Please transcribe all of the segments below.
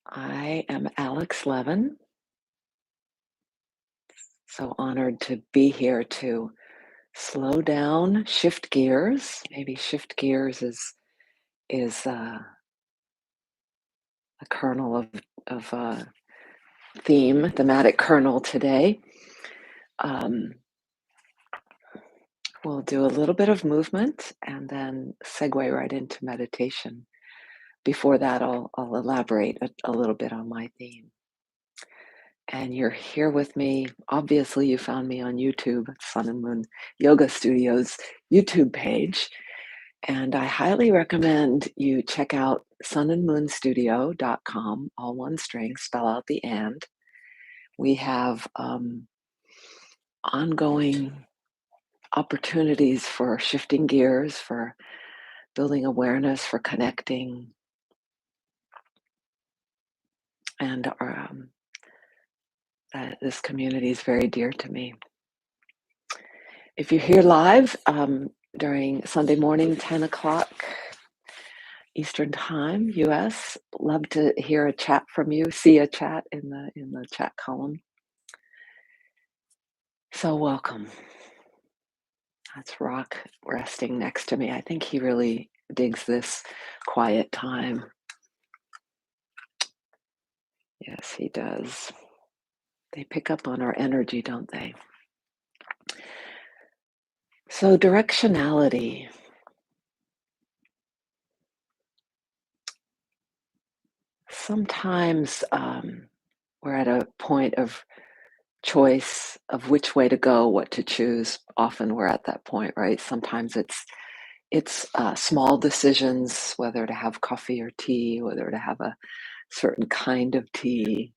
I am aLex Levin, so honored to be here to slow down, shift gears. Maybe shift gears is a kernel of theme, thematic kernel today. Um, we'll do a little bit of movement and then segue right into meditation. Before that, I'll elaborate a little bit on my theme. And you're here with me. Obviously, you found me on YouTube, Sun and Moon Yoga Studios YouTube page. And I highly recommend you check out sunandmoonstudio.com, all one string, spell out the and. We have ongoing opportunities for shifting gears, for building awareness, for connecting. And this community is very dear to me. If you're here live during Sunday morning, 10 o'clock Eastern Time, US, love to hear a chat from you, see a chat in the chat column. So welcome. That's Rock resting next to me. I think he really digs this quiet time. Yes, he does. They pick up on our energy, don't they? So directionality. Sometimes we're at a point of choice of which way to go, what to choose. Often we're at that point, right? Sometimes it's small decisions, whether to have coffee or tea, whether to have a certain kind of tea,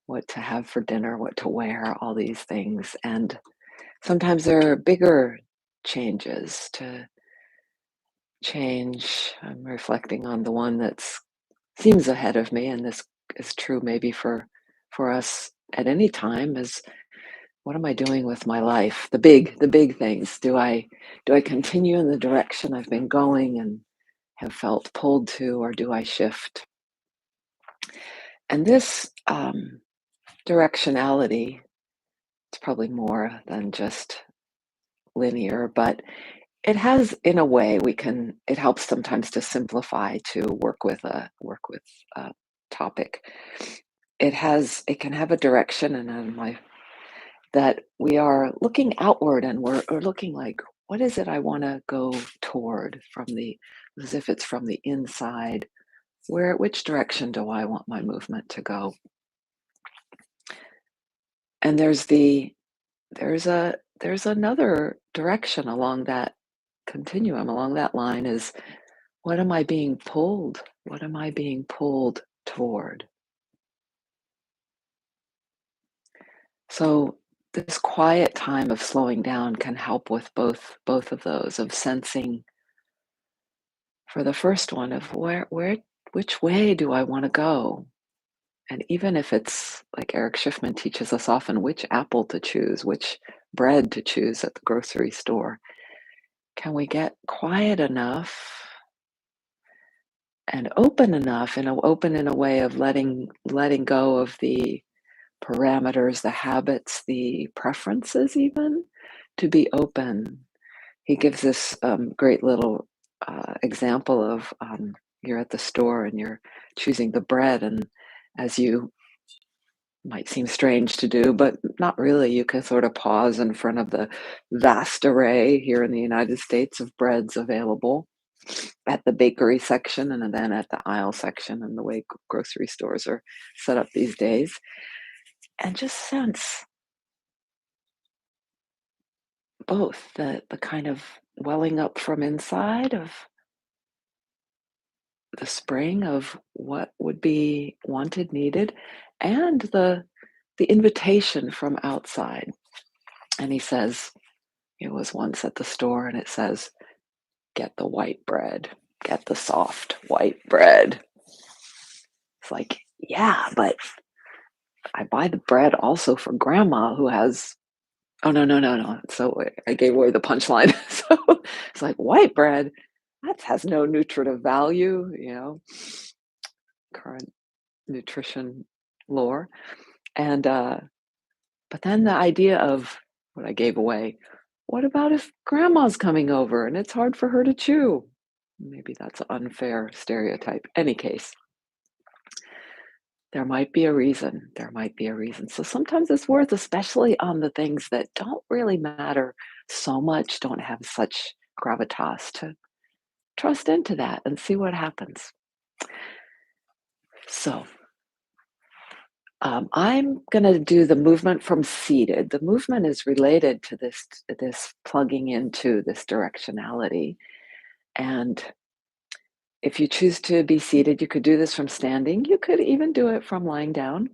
what to have for dinner, what to wear, all these things. And sometimes there are bigger changes to change. I'm reflecting on the one that seems ahead of me, and this is true maybe for us at any time, is what am I doing with my life? The big things. Do I continue in the direction I've been going and have felt pulled to, or do I shift? And this directionality, it's probably more than just linear, but it has, in a way, it helps sometimes to simplify, to work with a topic. It can have a direction, and that we are looking outward, and we're looking like, what is it I want to go toward, as if it's from the inside. Which direction do I want my movement to go? And there's another direction along that continuum, along that line, is what am I being pulled? What am I being pulled toward? So this quiet time of slowing down can help with both of those, of sensing, for the first one, of which way do I want to go? And even if it's like Erich Schiffmann teaches us often, which apple to choose, which bread to choose at the grocery store, can we get quiet enough and open enough, open in a way of letting go of the parameters, the habits, the preferences, even, to be open. He gives this great little example of, you're at the store and you're choosing the bread, and as you might seem strange to do, but not really, you can sort of pause in front of the vast array here in the United States of breads available at the bakery section, and then at the aisle section, and the way grocery stores are set up these days, and just sense both the kind of welling up from inside of the spring of what would be wanted, needed, and the invitation from outside. And he says, it was once at the store, and it says, get the white bread, get the soft white bread. It's like, yeah, but I buy the bread also for grandma who has, oh, no. So I gave away the punchline. So it's like, white bread, that has no nutritive value, current nutrition lore. And but then the idea of what I gave away, what about if grandma's coming over and it's hard for her to chew? Maybe that's an unfair stereotype. Any case, there might be a reason. There might be a reason. So sometimes it's worth, especially on the things that don't really matter so much, don't have such gravitas, to trust into that and see what happens. So I'm going to do the movement from seated. The movement is related to this plugging into this directionality. And if you choose to be seated, you could do this from standing. You could even do it from lying down.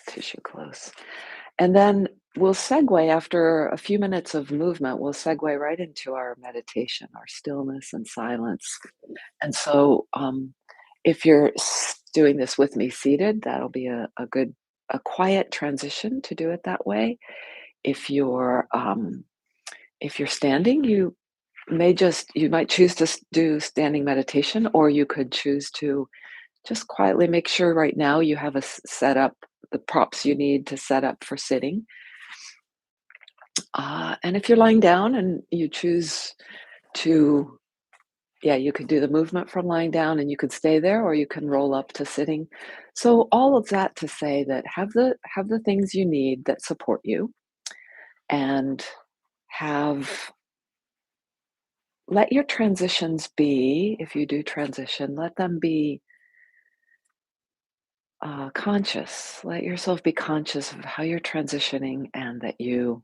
Tissue close. And then we'll segue after a few minutes of movement, we'll segue right into our meditation, our stillness and silence. And so if you're doing this with me seated, that'll be a good, a quiet transition to do it that way. If you're standing, you might choose to do standing meditation, or you could choose to just quietly make sure right now you have set up the props you need to set up for sitting. And if you're lying down and you choose to, yeah, you could do the movement from lying down and you could stay there, or you can roll up to sitting. So all of that to say that have the things you need that support you, and have let your transitions be, if you do transition, let them be conscious. Let yourself be conscious of how you're transitioning, and that you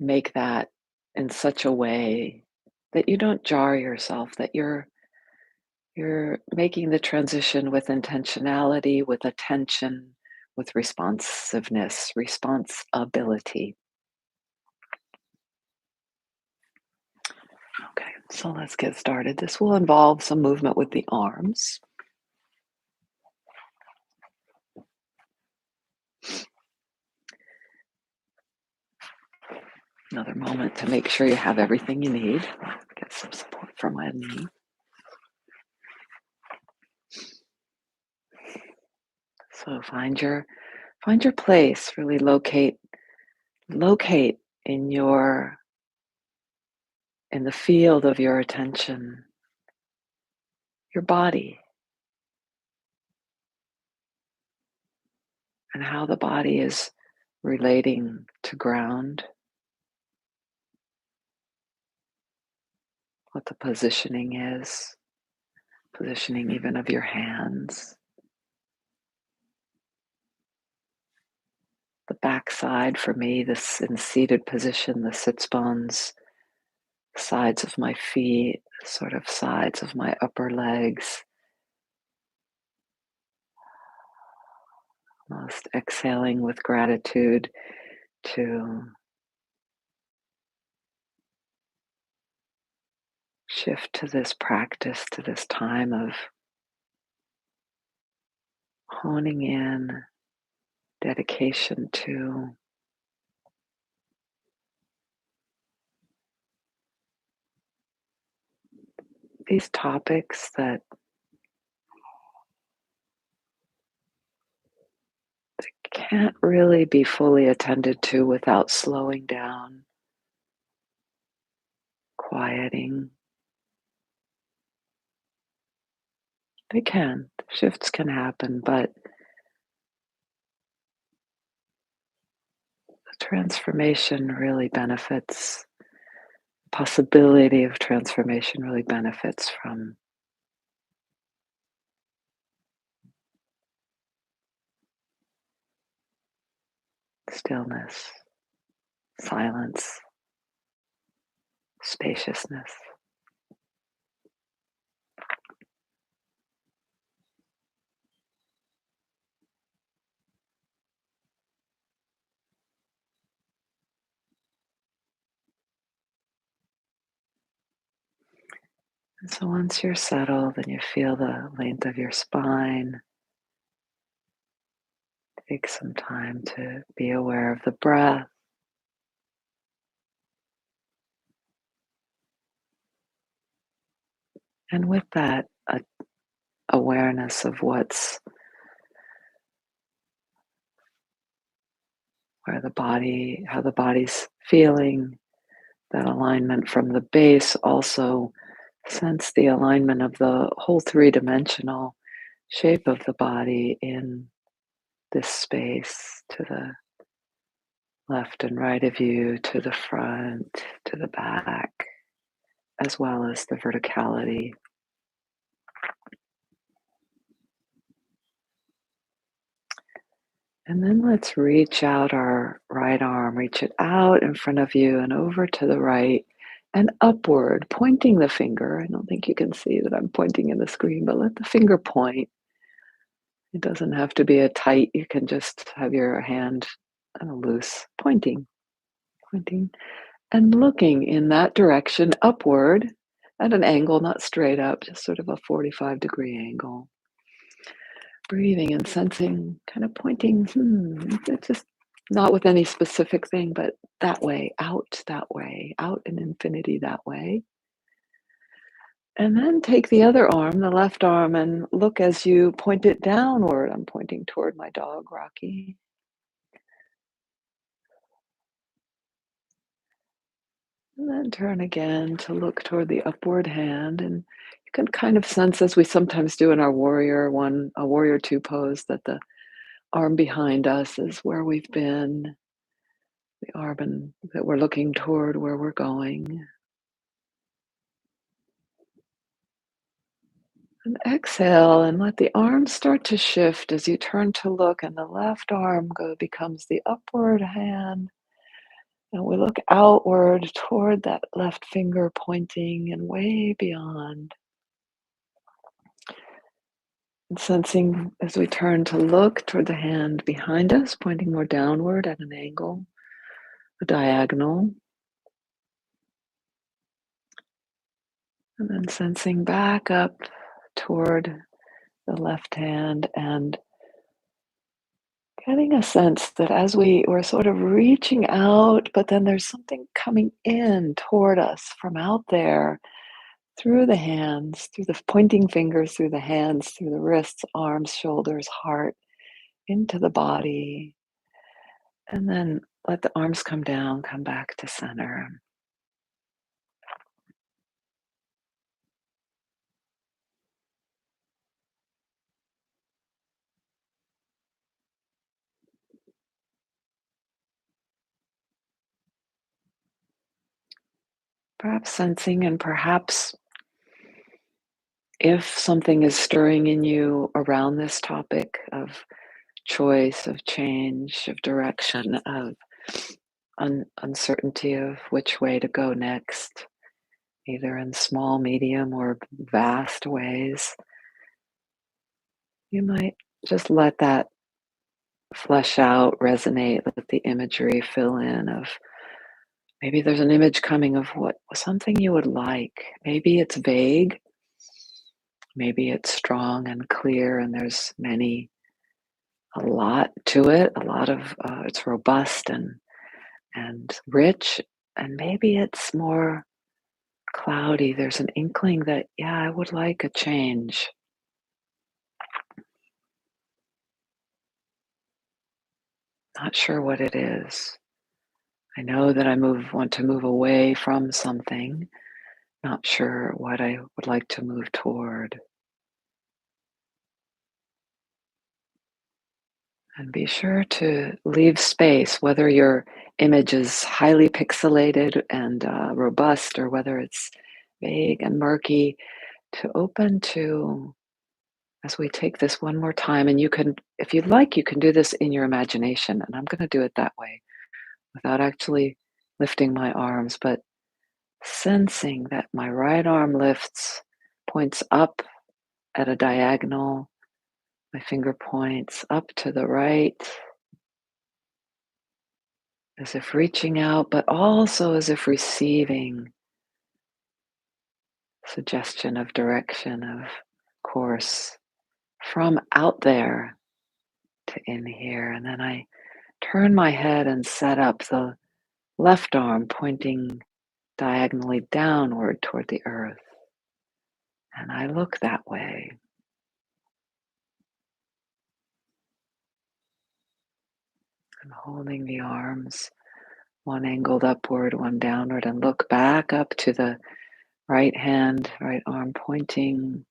make that in such a way that you don't jar yourself, that you're making the transition with intentionality, with attention, with responsiveness, responsibility. Okay, so let's get started. This will involve some movement with the arms. Another moment to make sure you have everything you need. Get some support from my knee. So find your place. Really locate in the field of your attention, your body, and how the body is relating to ground, what the positioning is, positioning even of your hands, the backside for me, this in seated position, the sits bones, sides of my feet, sort of sides of my upper legs. Most exhaling with gratitude to shift to this practice, to this time of honing in, dedication to these topics that can't really be fully attended to without slowing down, quieting. They can, shifts can happen, but the transformation really benefits, possibility of transformation really benefits from stillness, silence, spaciousness. And so once you're settled and you feel the length of your spine, take some time to be aware of the breath. And with that, awareness of where the body, how the body's feeling, that alignment from the base. Also sense the alignment of the whole three-dimensional shape of the body in this space, to the left and right of you, to the front, to the back, as well as the verticality. And then let's reach out our right arm, reach it out in front of you and over to the right and upward, pointing the finger. I don't think you can see that I'm pointing in the screen, but let the finger point. It doesn't have to be a tight, you can just have your hand loose, pointing, and looking in that direction upward at an angle, not straight up, just sort of a 45-degree angle. Breathing and sensing, kind of pointing, it's just not with any specific thing, but that way, out in infinity that way. And then take the other arm, the left arm, and look as you point it downward. I'm pointing toward my dog, Rocky. And then turn again to look toward the upward hand. And you can kind of sense, as we sometimes do in our warrior two pose, that the arm behind us is where we've been, the arm that we're looking toward, where we're going. And exhale and let the arms start to shift as you turn to look, and the left arm becomes the upward hand. And we look outward toward that left finger pointing and way beyond. And sensing as we turn to look toward the hand behind us, pointing more downward at an angle, a diagonal. And then sensing back up toward the left hand and getting a sense that as we're sort of reaching out, but then there's something coming in toward us from out there through the hands, through the pointing fingers, through the hands, through the wrists, arms, shoulders, heart, into the body. And then let the arms come down, come back to center. Perhaps sensing, and perhaps if something is stirring in you around this topic of choice, of change, of direction, of uncertainty of which way to go next, either in small, medium, or vast ways, you might just let that flesh out, resonate, let the imagery fill in of maybe there's an image coming of what something you would like. Maybe it's vague, maybe it's strong and clear, and there's a lot to it, a lot of it's robust and rich, and maybe it's more cloudy. There's an inkling that, yeah, I would like a change. Not sure what it is. I know that I want to move away from something. Not sure what I would like to move toward. And be sure to leave space, whether your image is highly pixelated and robust, or whether it's vague and murky, to open to, as we take this one more time. And you can, if you'd like, you can do this in your imagination. And I'm going to do it that way without actually lifting my arms, but sensing that my right arm lifts, points up at a diagonal. My finger points up to the right, as if reaching out, but also as if receiving suggestion of direction, of course, from out there to in here. And then I turn my head and set up the left arm pointing diagonally downward toward the earth. And I look that way. And holding the arms, one angled upward, one downward, and look back up to the right hand, right arm pointing,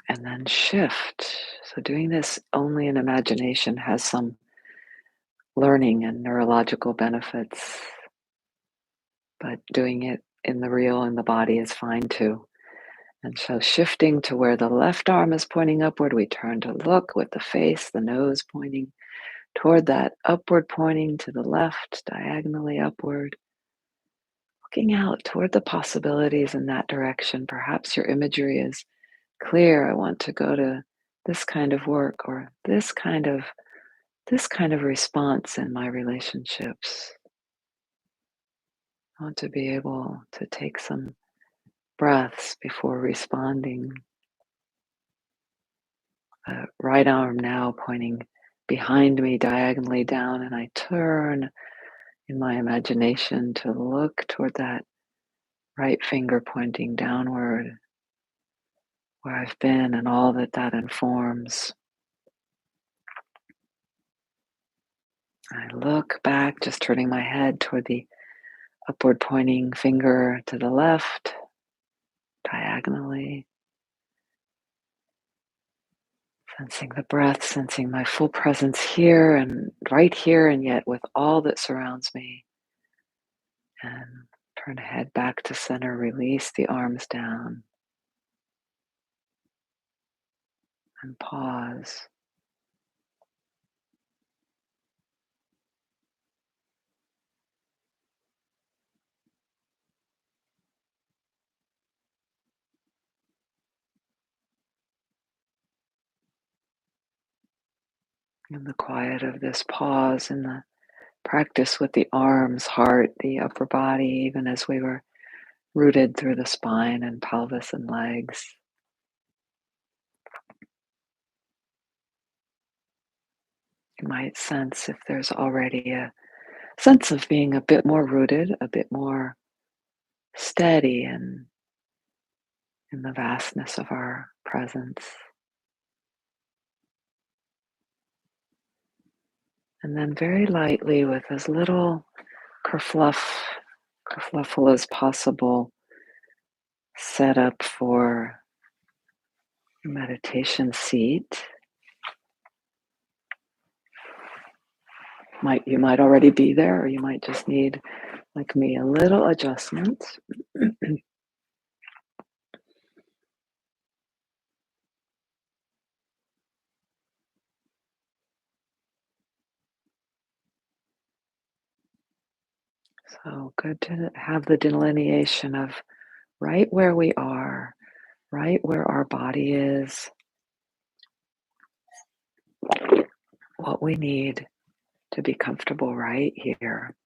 and then shift. So doing this only in imagination has some learning and neurological benefits, but doing it in the real, in the body, is fine too. And so shifting to where the left arm is pointing upward, we turn to look with the face, the nose pointing toward that upward pointing to the left, diagonally upward, looking out toward the possibilities in that direction. Perhaps your imagery is clear. I want to go to this kind of work or this kind of response in my relationships. I want to be able to take some breaths before responding. Right arm now pointing behind me diagonally down, and I turn in my imagination to look toward that right finger pointing downward, where I've been and all that that informs. I look back, just turning my head toward the upward pointing finger to the left, diagonally, sensing the breath, sensing my full presence here and right here, and yet with all that surrounds me. And turn head back to center, release the arms down, and pause. In the quiet of this pause, in the practice with the arms, heart, the upper body, even as we were rooted through the spine and pelvis and legs. You might sense if there's already a sense of being a bit more rooted, a bit more steady in the vastness of our presence. And then very lightly, with as little kerfluffle as possible, set up for meditation seat. You might already be there, or you might just need, like me, a little adjustment. So good to have the delineation of right where we are, right where our body is, what we need to be comfortable right here,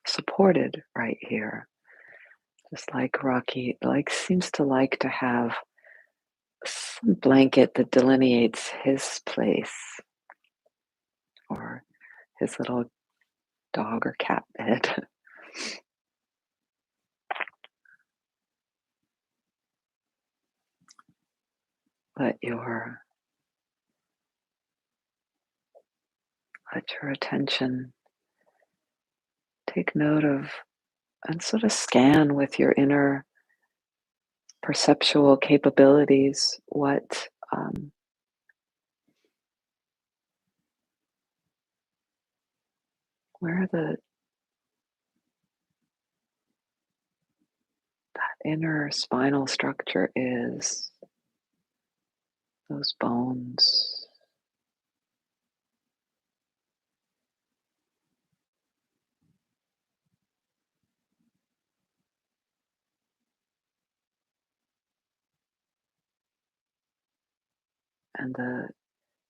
supported right here. Just like Rocky, seems to like to have some blanket that delineates his place, or his little dog or cat bed. Let your attention take note of and sort of scan with your inner perceptual capabilities where that inner spinal structure is, those bones. And the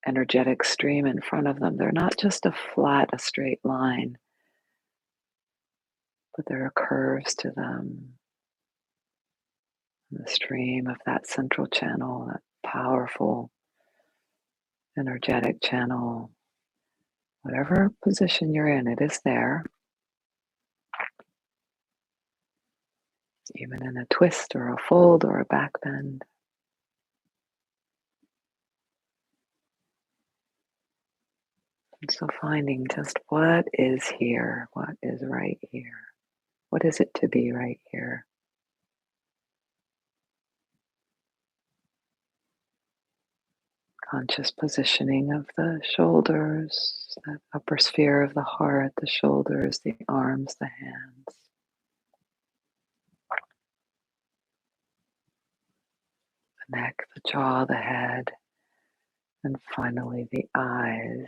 energetic stream in front of them. They're not just a straight line, but there are curves to them. And the stream of that central channel, that powerful energetic channel, whatever position you're in, it is there. Even in a twist or a fold or a back bend. So finding just what is here, what is right here. What is it to be right here? Conscious positioning of the shoulders, that upper sphere of the heart, the shoulders, the arms, the hands, the neck, the jaw, the head, and finally the eyes.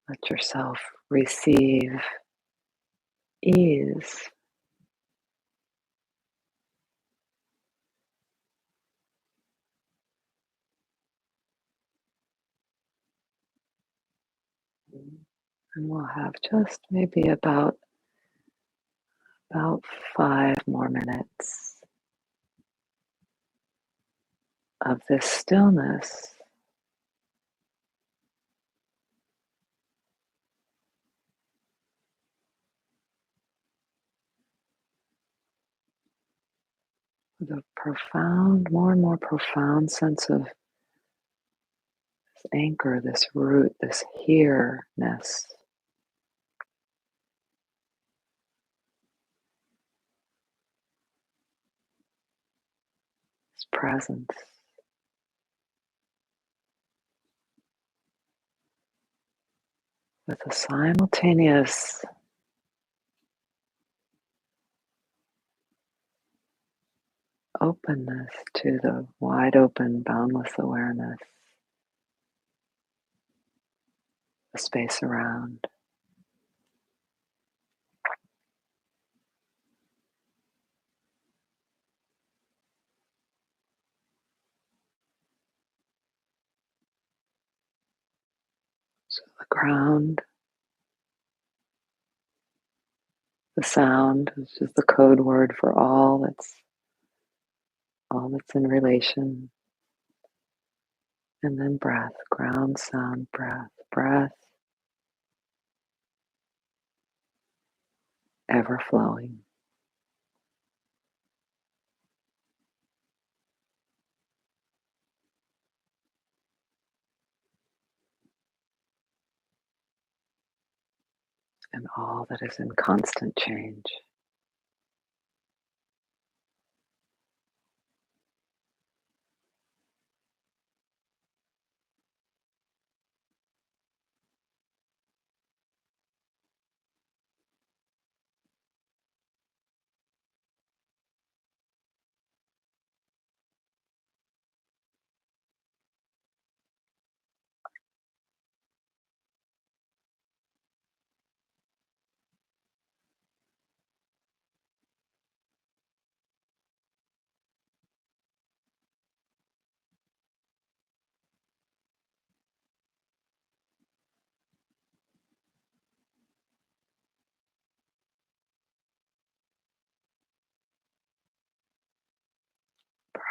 Let yourself receive ease. And we'll have just maybe about 5 more minutes of this stillness. With a profound, more and more profound sense of this anchor, this root, this here-ness, this presence. With a simultaneous openness to the wide open, boundless awareness, the space around. So the ground, the sound, which is the code word for all that's in relation. And then breath, ground, sound, breath, breath, ever flowing. And all that is in constant change.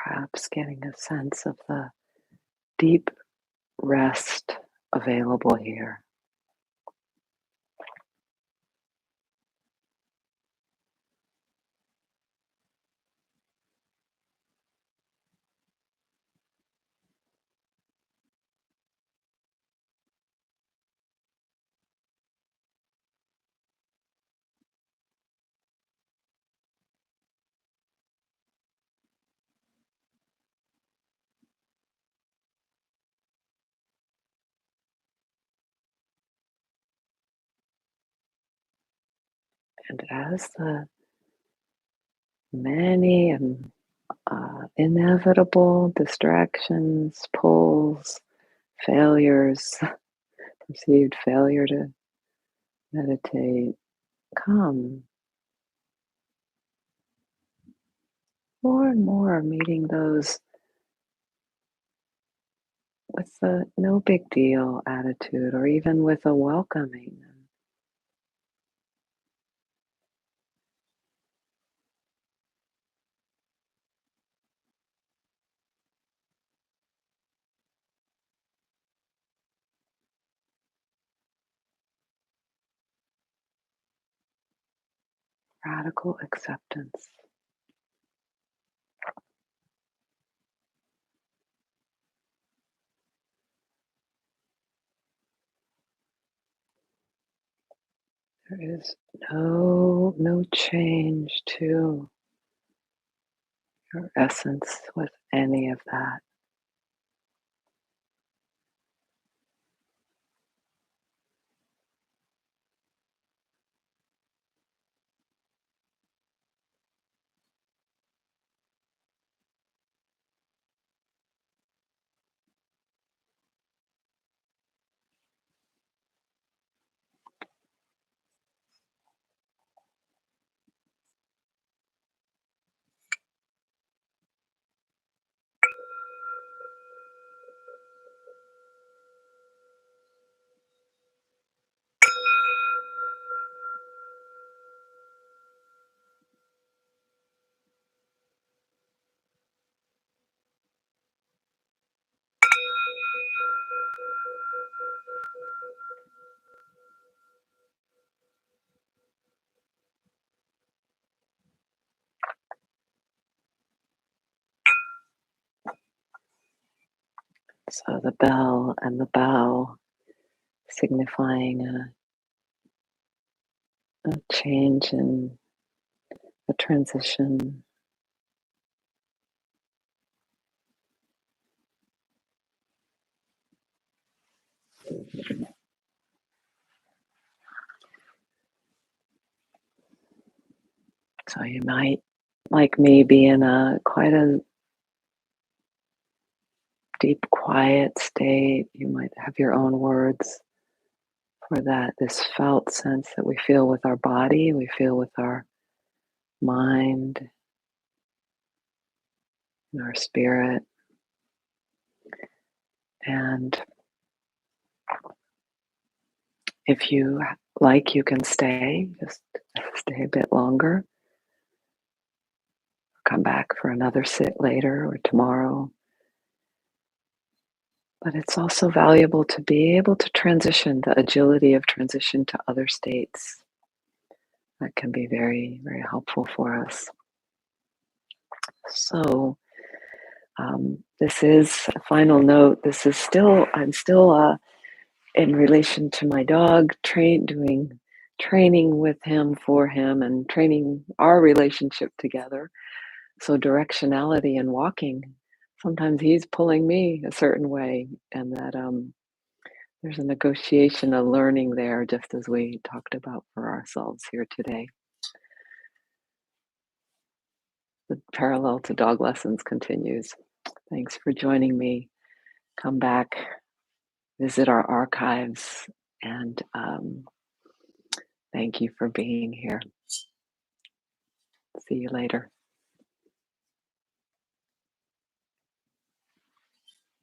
Perhaps getting a sense of the deep rest available here. And as the many and inevitable distractions, pulls, failures, perceived failure to meditate come, more and more meeting those with the no big deal attitude, or even with a welcoming. Radical acceptance. There is no change to your essence with any of that. So the bell and the bow signifying a change in a transition. So you might, like me, be in a quite a deep, quiet state. You might have your own words for that, this felt sense that we feel with our body, we feel with our mind, and our spirit. And if you like, you can stay, just stay a bit longer, come back for another sit later or tomorrow. But it's also valuable to be able to transition, the agility of transition to other states. That can be very, very helpful for us. So, this is a final note. This is still, I'm still in relation to my dog, doing training with him, for him, and training our relationship together. So, directionality and walking. Sometimes he's pulling me a certain way, and that there's a negotiation, a learning there, just as we talked about for ourselves here today. The parallel to dog lessons continues. Thanks for joining me. Come back, visit our archives, and thank you for being here. See you later.